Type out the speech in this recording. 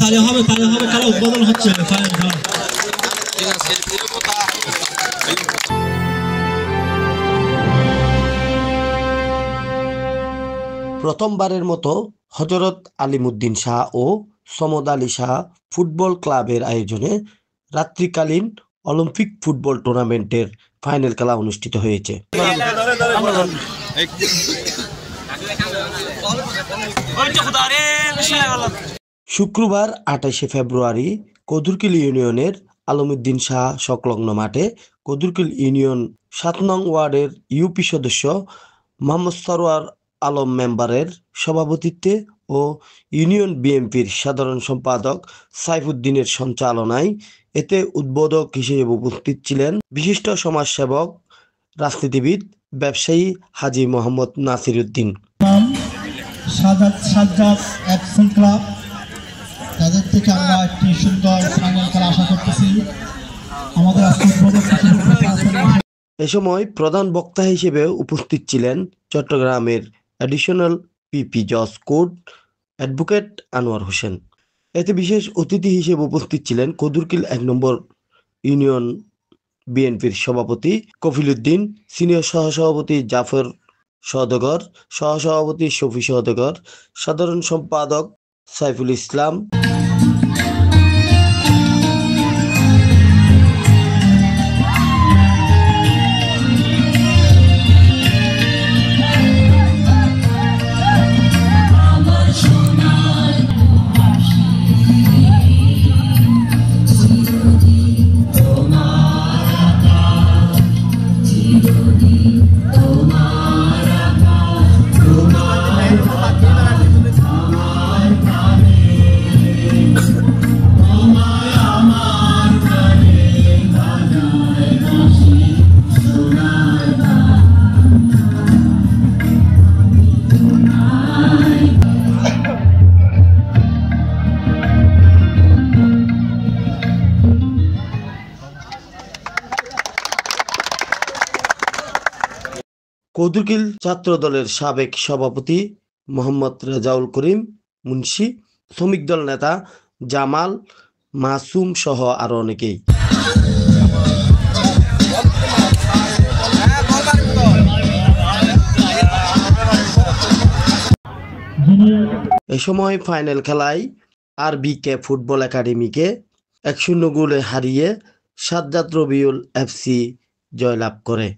তাহলে হবে খেলা উদ্বোধন হচ্ছে। প্রথমবারের মতো হযরত আলিমুদ্দিন শাহ ও সমদ আলী শাহ ফুটবল ক্লাবের আয়োজনে রাত্রিকালীন অলিম্পিক ফুটবল টুর্নামেন্টের ফাইনাল খেলা অনুষ্ঠিত হয়েছে। শুক্রবার 28শে ফেব্রুয়ারি কদুরকিল ইউনিয়নের আলিমুদ্দিন শাহ সংলগ্ন মাঠে কদুরকিল ইউনিয়ন ৭ নং ওয়ার্ডের ইউপি সদস্য মোহাম্মদ সরওয়ার আলম মেম্বারের সভাপতিত্বে ও ইউনিয়ন বিএনপির সাধারণ সম্পাদক সাইফুদ্দিনের সঞ্চালনায় এতে উদ্বোধক হিসেবে উপস্থিত ছিলেন বিশিষ্ট সমাজসেবক, রাজনীতিবিদ, ব্যবসায়ী হাজী মোহাম্মদ নাসির উদ্দিন। তাদের থেকে আমরা একটি সুন্দর ফাইনাল খেলা আশা করতেছি। এ সময় প্রধান বক্তা হিসেবে উপস্থিত ছিলেন চট্টগ্রামের অ্যাডিশনাল পিপি জজ কোর্ট অ্যাডভোকেট আনোয়ার হোসেন। এতে বিশেষ অতিথি হিসেবে উপস্থিত ছিলেন কদুরকিল ১ নম্বর ইউনিয়ন বিএনপির সভাপতি কফিল উদ্দিন, সিনিয়র সহসভাপতি জাফর সওদাগর, সহসভাপতি শফি সওদাগর, সাধারণ সম্পাদক সাইফুল ইসলাম। কদুরকিল ছাত্র দলের সাবেক সভাপতি মোহাম্মদ রেজাউল করিম মুন্সি, শ্রমিক দল নেতা জামাল মাসুম সহ আরো অনেকেই। এ সময় ফাইনাল খেলায় আরবিকে ফুটবল একাডেমিকে ১-০ গোলে হারিয়ে সাজ্জাদ রবিউল এফসি জয়লাভ করে।